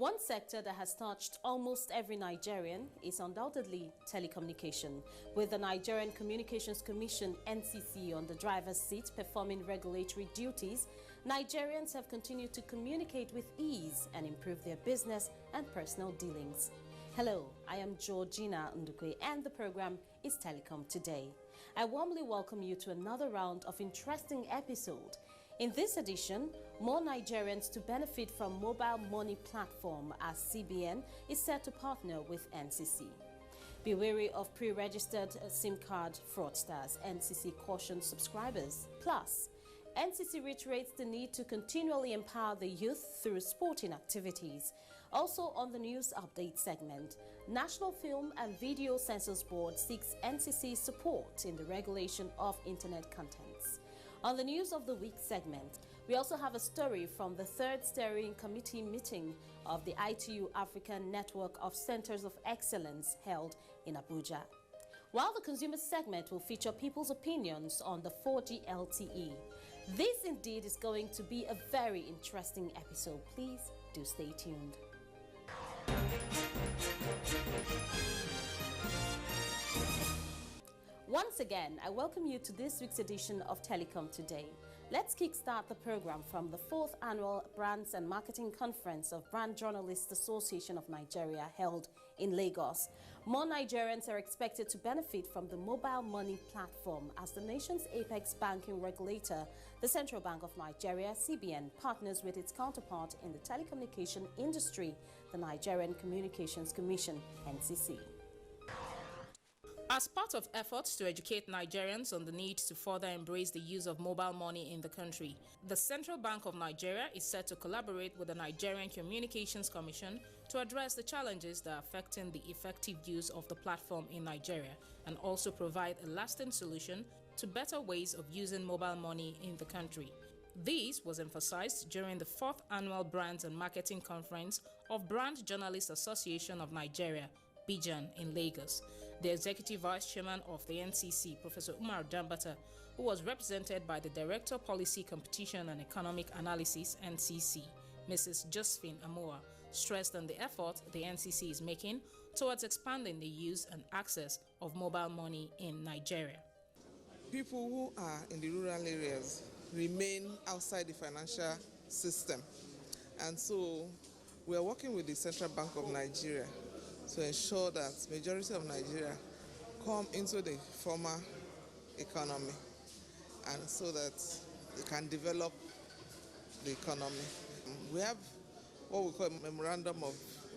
One sector that has touched almost every Nigerian is undoubtedly telecommunication, with the Nigerian Communications Commission (NCC) on the driver's seat performing regulatory duties. Nigerians have continued to communicate with ease and improve their business and personal dealings. Hello, I am Georgina Ndukwe and the program is Telecom Today. I warmly welcome you to another round of interesting episode. In this edition, more Nigerians to benefit from mobile money platform as CBN is set to partner with NCC. Be wary of pre-registered SIM card fraudsters, NCC cautions subscribers. Plus, NCC reiterates the need to continually empower the youth through sporting activities. Also on the news update segment, National Film and Video Censors Board seeks NCC support in the regulation of internet contents. On the News of the Week segment, we also have a story from the third steering committee meeting of the ITU African Network of Centers of Excellence held in Abuja. While the consumer segment will feature people's opinions on the 4G LTE. This indeed is going to be a very interesting episode. Please do stay tuned. Once again, I welcome you to this week's edition of Telecom Today. Let's kickstart the program from the 4th Annual Brands and Marketing Conference of Brand Journalists Association of Nigeria held in Lagos. More Nigerians are expected to benefit from the mobile money platform as the nation's apex banking regulator, the Central Bank of Nigeria, CBN, partners with its counterpart in the telecommunication industry, the Nigerian Communications Commission, NCC. As part of efforts to educate Nigerians on the need to further embrace the use of mobile money in the country, the Central Bank of Nigeria is set to collaborate with the Nigerian Communications Commission to address the challenges that are affecting the effective use of the platform in Nigeria and also provide a lasting solution to better ways of using mobile money in the country. This was emphasized during the 4th Annual Brands and Marketing Conference of Brand Journalists Association of Nigeria, Abuja in Lagos. The Executive Vice Chairman of the NCC, Professor Umar Dambata, who was represented by the Director Policy Competition and Economic Analysis (NCC), Mrs. Josephine Amoa, stressed on the effort the NCC is making towards expanding the use and access of mobile money in Nigeria. People who are in the rural areas remain outside the financial system, and so we are working with the Central Bank of Nigeria to ensure that majority of Nigeria come into the formal economy and so that they can develop the economy. We have what we call a memorandum of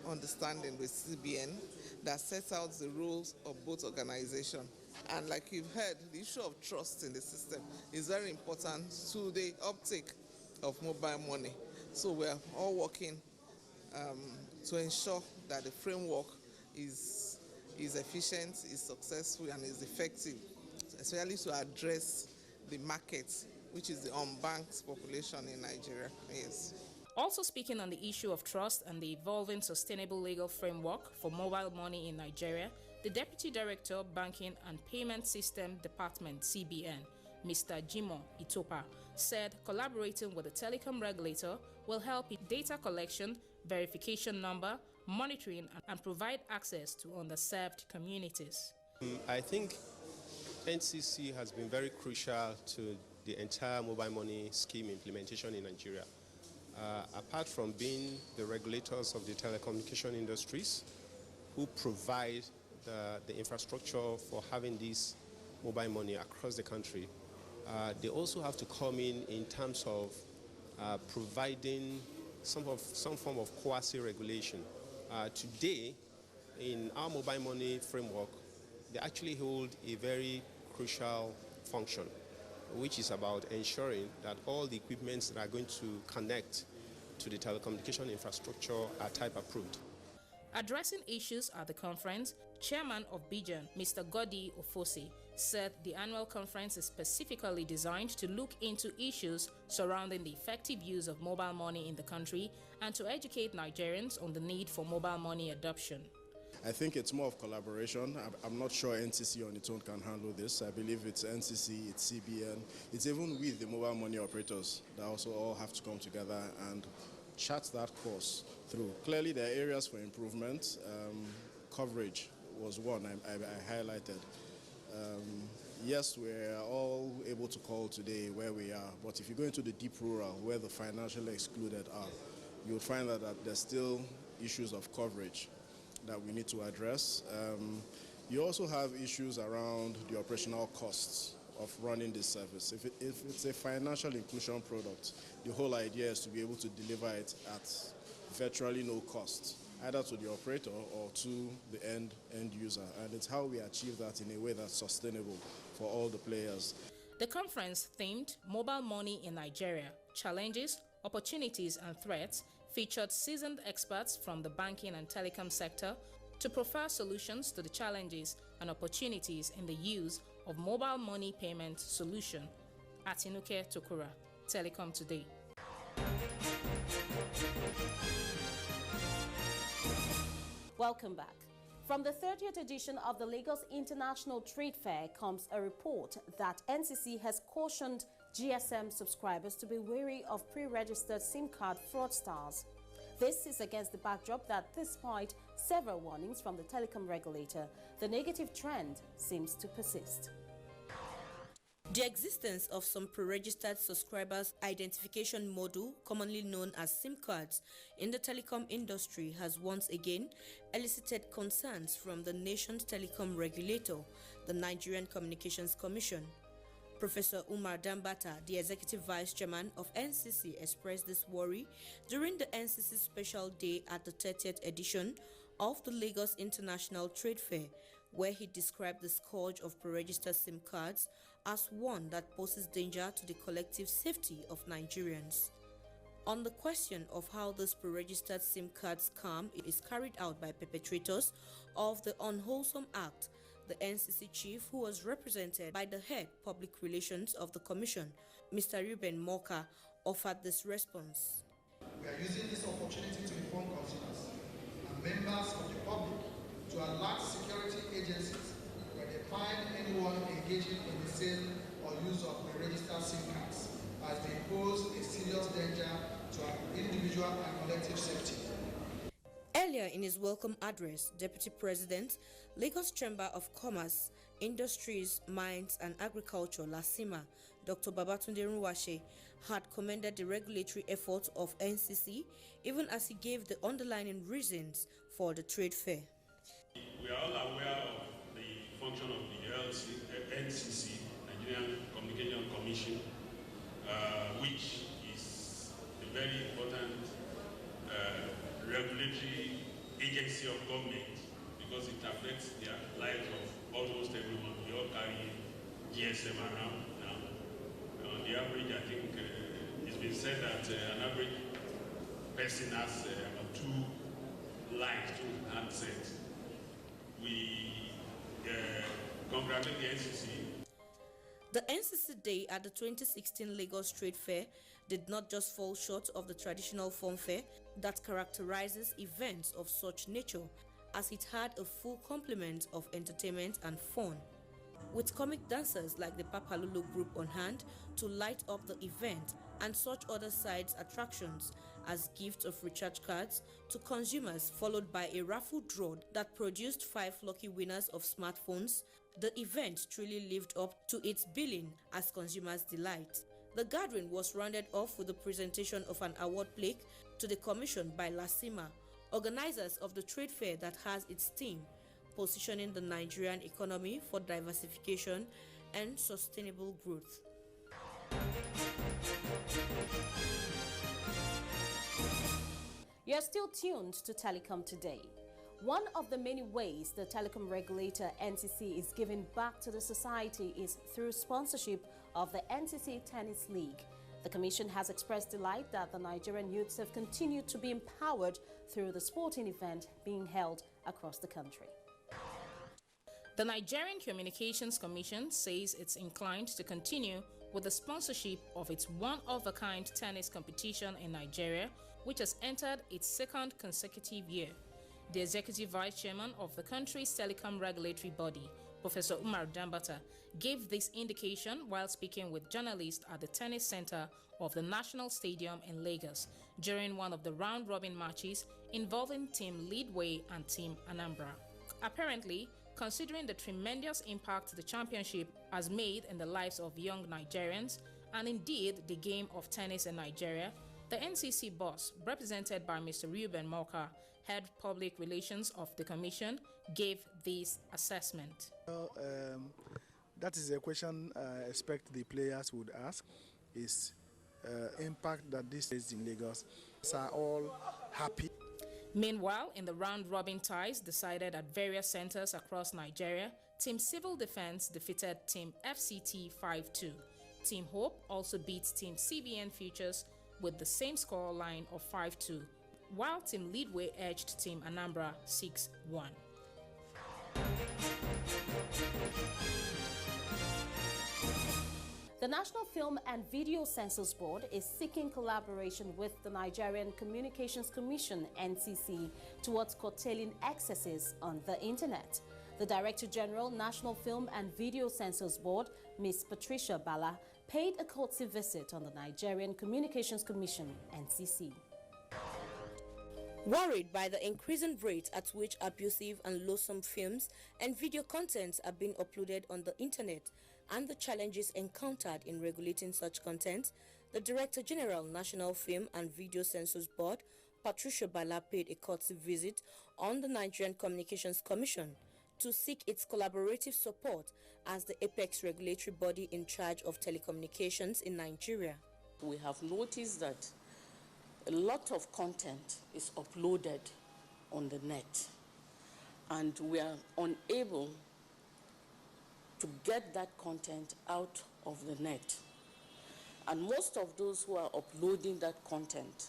understanding with CBN that sets out the rules of both organizations. And like you've heard, the issue of trust in the system is very important to the uptake of mobile money. So we are all working to ensure that the framework is efficient, is successful, and is effective, especially to address the market, which is the unbanked population in Nigeria. Yes. Also speaking on the issue of trust and the evolving sustainable legal framework for mobile money in Nigeria, the Deputy Director, Banking and Payment System Department, CBN, Mr. Jimo Itopa, said collaborating with the telecom regulator will help in data collection, verification number, monitoring, and provide access to underserved communities. I think NCC has been very crucial to the entire mobile money scheme implementation in Nigeria. Apart from being the regulators of the telecommunication industries who provide the infrastructure for having this mobile money across the country, they also have to come in terms of providing some form of quasi-regulation. Today, in our mobile money framework, they actually hold a very crucial function, which is about ensuring that all the equipments that are going to connect to the telecommunication infrastructure are type approved. Addressing issues at the conference, Chairman of Abuja, Mr. Godi Ofose, said the annual conference is specifically designed to look into issues surrounding the effective use of mobile money in the country and to educate Nigerians on the need for mobile money adoption. I think it's more of collaboration. I'm not sure NCC on its own can handle this. I believe it's NCC, it's CBN, it's even with the mobile money operators that also all have to come together and chart that course through. Clearly, there are areas for improvement. Coverage was one I highlighted. Yes, we're all able to call today where we are, but if you go into the deep rural, where the financially excluded are, you'll find that there's still issues of coverage that we need to address. You also have issues around the operational costs of running this service. If it's a financial inclusion product, the whole idea is to be able to deliver it at virtually no cost, either to the operator or to the end user. And it's how we achieve that in a way that's sustainable for all the players. The conference themed Mobile Money in Nigeria, Challenges, Opportunities and Threats featured seasoned experts from the banking and telecom sector to profile solutions to the challenges and opportunities in the use of mobile money payment solution. Atinuke Tokura, Telecom Today. Welcome back. From the 30th edition of the Lagos International Trade Fair comes a report that NCC has cautioned GSM subscribers to be wary of pre-registered SIM card fraudsters. This is against the backdrop that despite several warnings from the telecom regulator, the negative trend seems to persist. The existence of some pre-registered subscribers' identification module, commonly known as SIM cards, in the telecom industry has once again elicited concerns from the nation's telecom regulator, the Nigerian Communications Commission. Professor Umar Dambata, the Executive Vice Chairman of NCC, expressed this worry during the NCC Special Day at the 30th edition of the Lagos International Trade Fair, where he described the scourge of pre-registered SIM cards as one that poses danger to the collective safety of Nigerians. On the question of how this pre-registered SIM card scam is carried out by perpetrators of the unwholesome act, the NCC chief, who was represented by the head public relations of the commission, Mr. Ruben Moka, offered this response. We are using this opportunity to inform consumers and members of the public to alert security agencies when they find anyone engaging in the sale or use of pre-registered SIM cards, as they pose a serious danger to our individual and collective safety. Earlier in his welcome address, Deputy President, Lagos Chamber of Commerce, Industries, Mines and Agriculture, LASIMA, Dr. Babatunde Runwase, had commended the regulatory efforts of NCC, even as he gave the underlying reasons for the trade fair. We are all aware of the function of the NCC, Nigerian Communications Commission, which is a very important regulatory agency of government because it affects the lives of almost everyone. We all carry GSM around now. On the average, I think it's been said that an average person has about 2 lines, 2 handsets. We congratulate the NCC. The NCC Day at the 2016 Lagos Trade Fair did not just fall short of the traditional fanfare that characterizes events of such nature, as it had a full complement of entertainment and fun, with comic dancers like the Papalolo group on hand to light up the event, and such other sides attractions as gifts of recharge cards to consumers, followed by a raffle draw that produced 5 lucky winners of smartphones. The event truly lived up to its billing as consumers' delight. The gathering was rounded off with the presentation of an award plaque to the commission by LASIMA, organizers of the trade fair that has its theme, positioning the Nigerian economy for diversification and sustainable growth. You're still tuned to Telecom Today. One of the many ways the telecom regulator NCC is giving back to the society is through sponsorship of the NCC Tennis League. The Commission has expressed delight that the Nigerian youths have continued to be empowered through the sporting event being held across the country. The Nigerian Communications Commission says it's inclined to continue with the sponsorship of its one-of-a-kind tennis competition in Nigeria, which has entered its 2nd consecutive year. The Executive Vice Chairman of the country's telecom regulatory body, Professor Umar Dambata gave this indication while speaking with journalists at the tennis center of the National Stadium in Lagos during one of the round-robin matches involving Team Leadway and Team Anambra. Apparently, considering the tremendous impact the championship has made in the lives of young Nigerians and indeed the game of tennis in Nigeria, the NCC boss, represented by Mr. Reuben Moka, head public relations of the commission, gave this assessment. That is a question I expect the players would ask, is impact that this is in Lagos. Are all happy? Meanwhile, in the round-robin ties decided at various centers across Nigeria, Team Civil Defense defeated Team FCT 5-2. Team Hope also beat Team CBN Futures with the same score line of 5-2, while Team Leadway edged Team Anambra 6-1. The National Film and Video Censors Board is seeking collaboration with the Nigerian Communications Commission, NCC, towards curtailing excesses on the internet. The Director General, National Film and Video Censors Board, Ms. Patricia Bala, paid a courtesy visit on the Nigerian Communications Commission, NCC. Worried by the increasing rate at which abusive and loathsome films and video contents are being uploaded on the internet and the challenges encountered in regulating such content, the Director General, National Film and Video Censors Board, Patricia Bala, paid a courtesy visit on the Nigerian Communications Commission to seek its collaborative support as the apex regulatory body in charge of telecommunications in Nigeria. We have noticed that a lot of content is uploaded on the net, and we are unable to get that content out of the net. And most of those who are uploading that content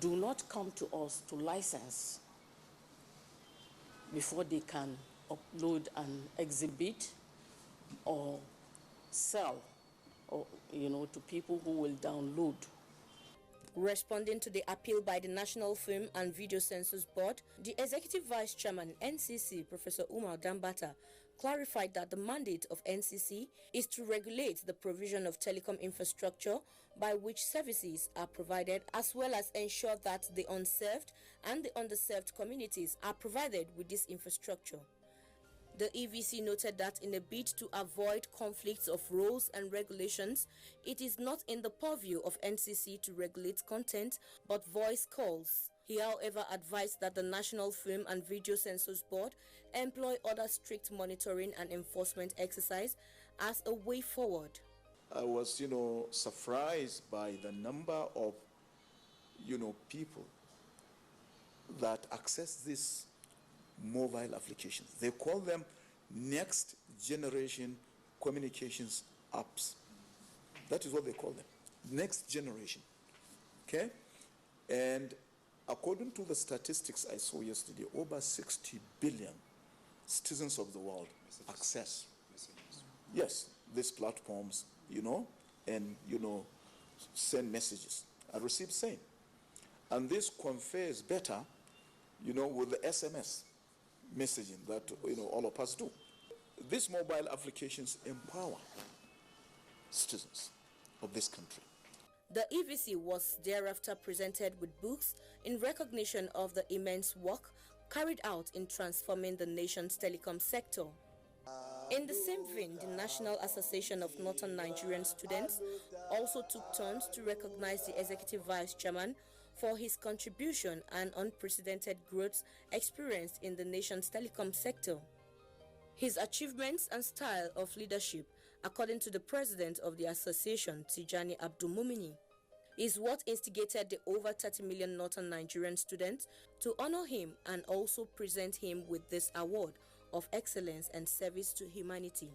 do not come to us to license before they can upload and exhibit or sell, or to people who will download. Responding to the appeal by the National Film and Video Censors Board, the Executive Vice Chairman, NCC, Professor Umar Dambata, clarified that the mandate of NCC is to regulate the provision of telecom infrastructure by which services are provided, as well as ensure that the unserved and the underserved communities are provided with this infrastructure. The EVC noted that in a bid to avoid conflicts of roles and regulations, it is not in the purview of NCC to regulate content but voice calls. He, however, advised that the National Film and Video Censors Board employ other strict monitoring and enforcement exercise as a way forward. I was, surprised by the number of, people that access this mobile applications. They call them next generation communications apps. That is what they call them, next generation. Okay? And according to the statistics I saw yesterday, over 60 billion citizens of the world access. Yes, these platforms, and, send messages and receive same. And this confares better, with the SMS messaging that, all of us do. These mobile applications empower citizens of this country. The EVC was thereafter presented with books in recognition of the immense work carried out in transforming the nation's telecom sector. In the same vein, the National Association of Northern Nigerian Students also took turns to recognize the Executive Vice Chairman for his contribution and unprecedented growth experienced in the nation's telecom sector. His achievements and style of leadership, according to the president of the association, Tijani Abdulmumini, is what instigated the over 30 million Northern Nigerian students to honor him and also present him with this award of excellence and service to humanity.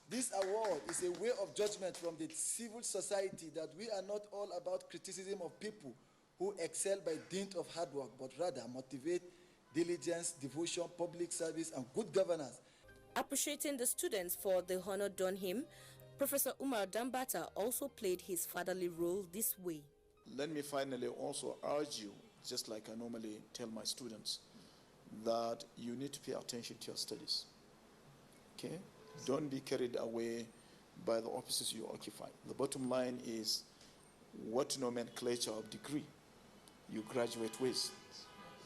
This award is a way of judgment from the civil society that we are not all about criticism of people who excel by dint of hard work, but rather motivate diligence, devotion, public service, and good governance. Appreciating the students for the honor done him, Professor Umar Dambata also played his fatherly role this way. Let me finally also urge you, just like I normally tell my students, that you need to pay attention to your studies. okay? Don't be carried away by the offices you occupy. The bottom line is what nomenclature of degree you graduate with.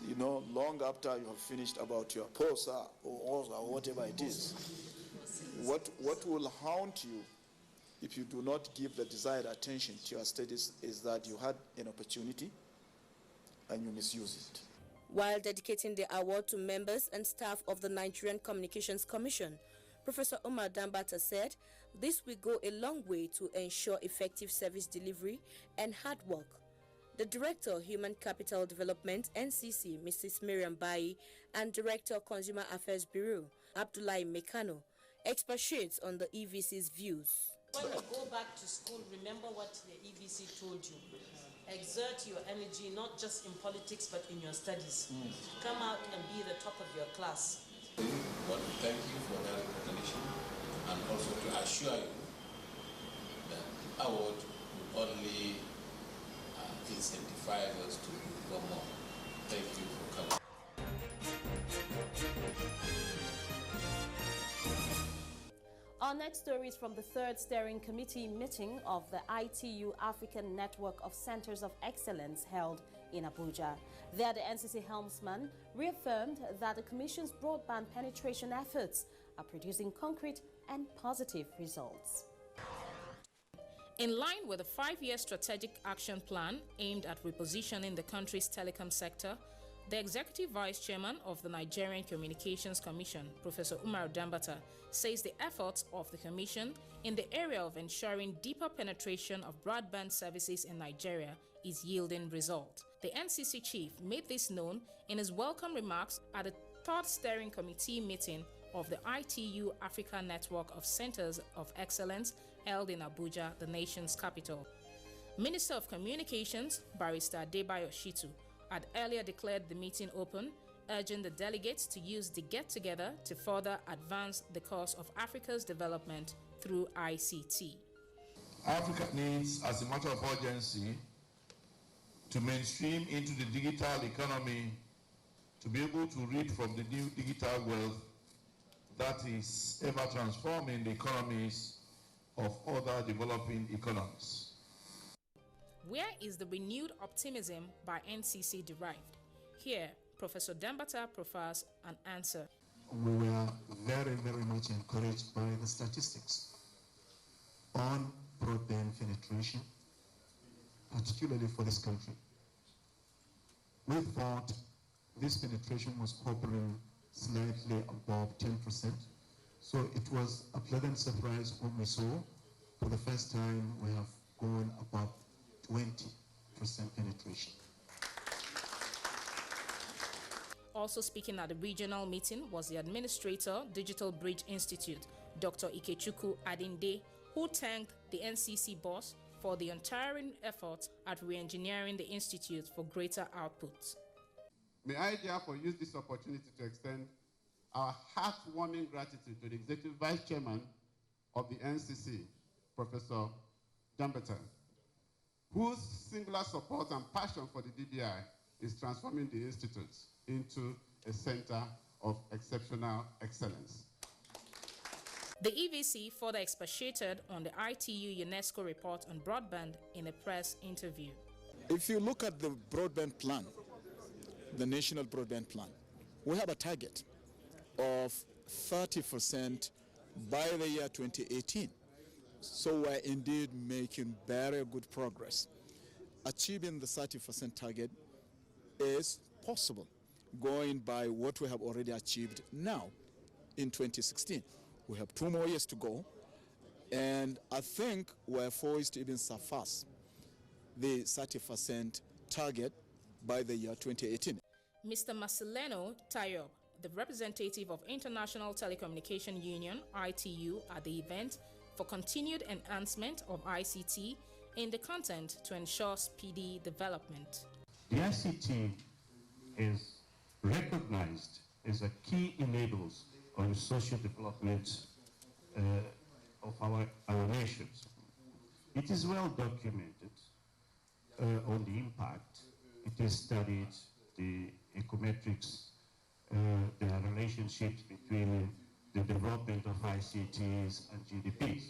You know, long after you have finished about your POSA or whatever it is, what will haunt you if you do not give the desired attention to your studies is that you had an opportunity and you misuse it. While dedicating the award to members and staff of the Nigerian Communications Commission, Professor Umar Dambata said this will go a long way to ensure effective service delivery and hard work. The Director, Human Capital Development, NCC, Mrs. Miriam Bayi, and Director, Consumer Affairs Bureau, Abdullahi Mekano, expatiates on the EVC's views. When you go back to school, remember what the EVC told you. Exert your energy not just in politics but in your studies. Come out and be the top of your class. I want to thank you for that recognition and also to assure you that the award will only incentivize us to do more. Thank you for coming. Our next story is from the third steering committee meeting of the ITU African Network of Centers of Excellence held in Abuja. There, the NCC helmsman reaffirmed that the Commission's broadband penetration efforts are producing concrete and positive results. In line with the 5-year strategic action plan aimed at repositioning the country's telecom sector, the Executive Vice Chairman of the Nigerian Communications Commission, Professor Umar Dambata, says the efforts of the Commission in the area of ensuring deeper penetration of broadband services in Nigeria is yielding result. The NCC chief made this known in his welcome remarks at the third steering committee meeting of the ITU Africa Network of Centers of Excellence held in Abuja, the nation's capital. Minister of Communications, Barrister Adebayo Shitu, had earlier declared the meeting open, urging the delegates to use the get-together to further advance the cause of Africa's development through ICT. Africa needs, as a matter of urgency, to mainstream into the digital economy to be able to read from the new digital wealth that is ever transforming the economies of other developing economies. Where is the renewed optimism by NCC derived? Here, Professor Dambata profiles an answer. We were very, very much encouraged by the statistics on broadband penetration, particularly for this country. We thought this penetration was hovering slightly above 10%. So it was a pleasant surprise when we saw for the first time we have gone above 20% penetration. Also speaking at the regional meeting was the Administrator, Digital Bridge Institute, Dr. Ikechukwu Adinde, who thanked the NCC boss for the untiring efforts at re-engineering the institute for greater output. May I therefore use this opportunity to extend our heartwarming gratitude to the Executive Vice Chairman of the NCC, Professor Dambata, whose singular support and passion for the DBI is transforming the institute into a center of exceptional excellence. The EVC further expatiated on the ITU UNESCO report on broadband in a press interview. If you look at the broadband plan, the national broadband plan, we have a target of 30% by the year 2018. So we're indeed making very good progress. Achieving the 30% target is possible, going by what we have already achieved now in 2016. We have 2 more years to go, and I think we're poised to even surpass the 30% target by the year 2018. Mr. Marcelino Tayob, the representative of International Telecommunication Union, ITU, at the event for continued enhancement of ICT in the content to ensure speedy development. The ICT is recognized as a key enabler on social development of our nations. It is well documented on the impact. It is studied, the econometrics, the relationships between the development of ICTs and GDPs.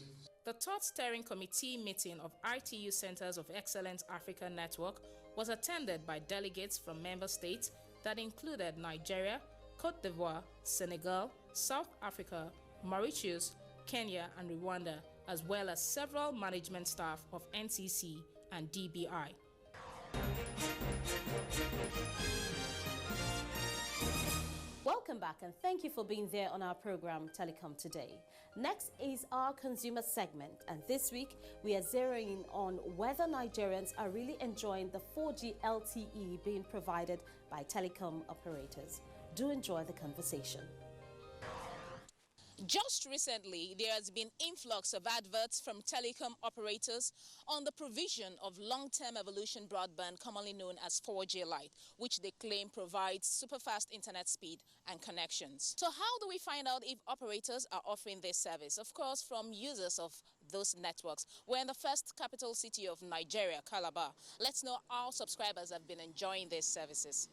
The third steering committee meeting of ITU Centers of Excellence Africa Network was attended by delegates from member states that included Nigeria, Cote d'Ivoire, Senegal, South Africa, Mauritius, Kenya, and Rwanda, as well as several management staff of NCC and DBI. Welcome back and thank you for being there on our program Telecom Today. Next is our consumer segment, and this week we are zeroing in on whether Nigerians are really enjoying the 4G LTE being provided by telecom operators. Do enjoy the conversation. Just recently, there has been influx of adverts from telecom operators on the provision of long-term evolution broadband, commonly known as 4G Lite, which they claim provides super-fast internet speed and connections. So how do we find out if operators are offering this service? Of course, from users of those networks. We're in the first capital city of Nigeria, Calabar. Let's know how subscribers have been enjoying these services.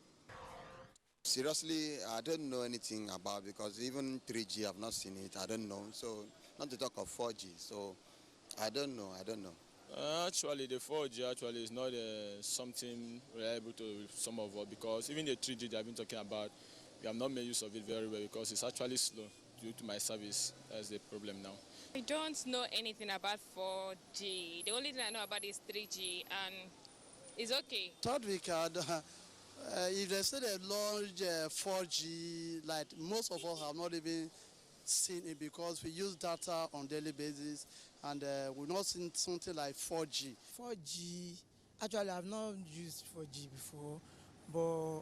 Seriously, I don't know anything about, because even 3G, I've not seen it. I don't know. So, not to talk of 4G. So, I don't know. Actually, the 4G actually is not something reliable to some of us, because even the 3G that I've been talking about, we have not made use of it very well because it's actually slow due to my service. That's the problem now. I don't know anything about 4G. The only thing I know about is 3G, and it's okay. Third week, if they say they launch 4G, like most of us have not even seen it because we use data on daily basis, and we've not seen something like 4G. 4G, actually I've not used 4G before, but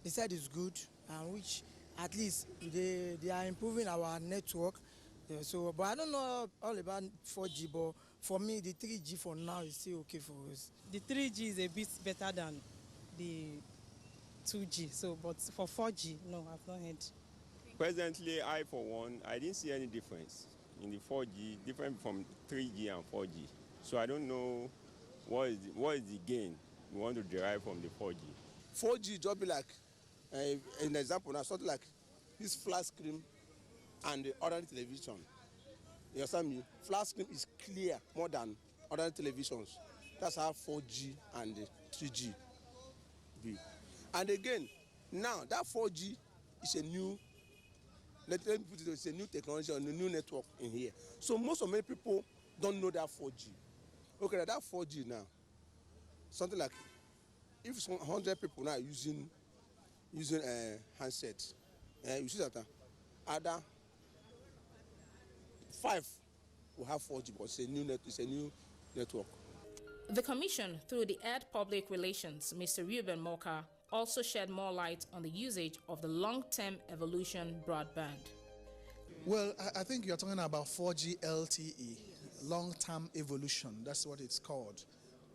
they said it's good, and which at least they are improving our network. So, but I don't know all about 4G, but for me the 3G for now is still okay for us. The 3G is a bit better than the 2G, so but for 4G, no, I've not heard. Presently, I for one, I didn't see any difference in the 4G, different from 3G and 4G. So I don't know what is the gain we want to derive from the 4G. 4G just be like, an example now, something like this flat screen and the ordinary television. You understand me? Flat screen is clear more than ordinary televisions. That's how 4G and 3G be. And again, now that 4G is a new, let me put it, it's a new technology and a new network in here. So most of many people don't know that 4G. Okay, that 4G now, something like, if 100 people now using handsets, you see that either 5 will have 4G, but it's a new network. The Commission, through the Head Public Relations, Mr. Ruben Moka, also shed more light on the usage of the long-term evolution broadband. Well, I think you're talking about 4G LTE, long-term evolution. That's what it's called.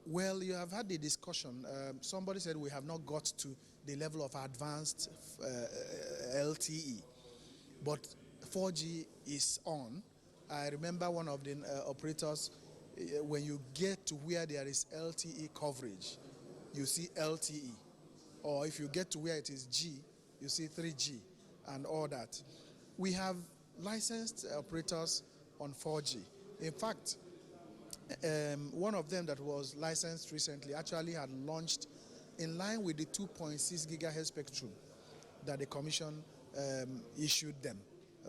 Well, you have had the discussion. Somebody said we have not got to the level of advanced LTE, but 4G is on. I remember one of the operators, when you get to where there is LTE coverage, you see LTE. Or if you get to where it is G, you see 3G and all that. We have licensed operators on 4G. In fact, one of them that was licensed recently actually had launched in line with the 2.6 gigahertz spectrum that the Commission issued them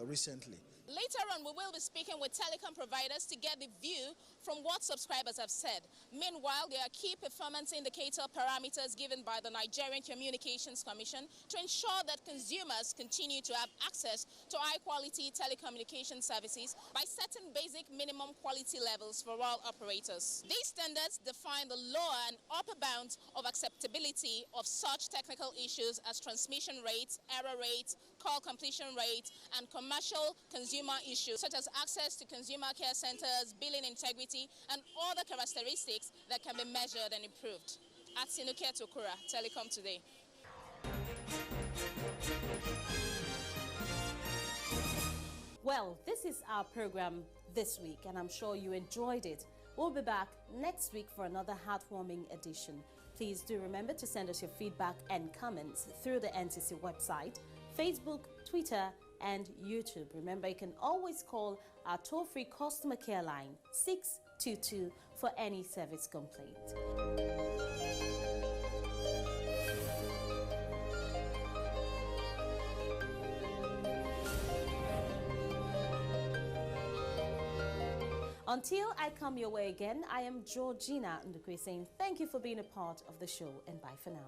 recently. Later on, we will be speaking with telecom providers to get the view from what subscribers have said. Meanwhile, there are key performance indicator parameters given by the Nigerian Communications Commission to ensure that consumers continue to have access to high-quality telecommunication services by setting basic minimum quality levels for all operators. These standards define the lower and upper bounds of acceptability of such technical issues as transmission rates, error rates, call completion rates, and commercial consumer issues such as access to consumer care centers, billing integrity, and other characteristics that can be measured and improved. Atinuke Tokura, Telecom Today. Well, this is our program this week, and I'm sure you enjoyed it. We'll be back next week for another heartwarming edition. Please do remember to send us your feedback and comments through the NCC website, Facebook, Twitter, and YouTube. Remember, you can always call our toll-free customer care line 622 for any service complaint. Until I come your way again, I am Georgina Ndukwe saying thank you for being a part of the show and bye for now.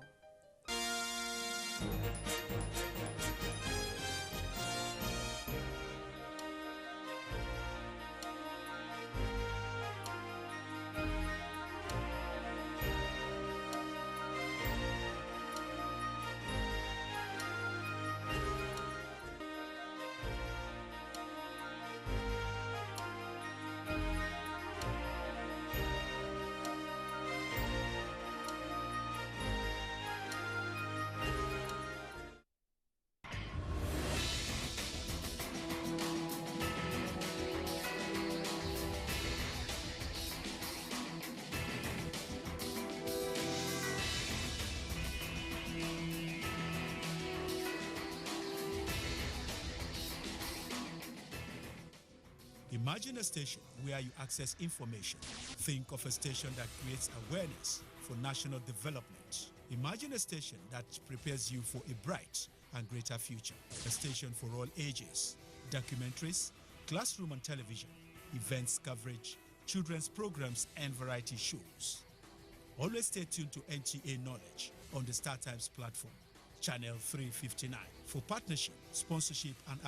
Imagine a station where you access information. Think of a station that creates awareness for national development. Imagine a station that prepares you for a bright and greater future. A station for all ages. Documentaries, classroom and television, events coverage, children's programs and variety shows. Always stay tuned to NTA Knowledge on the StarTimes platform, channel 359, for partnership, sponsorship and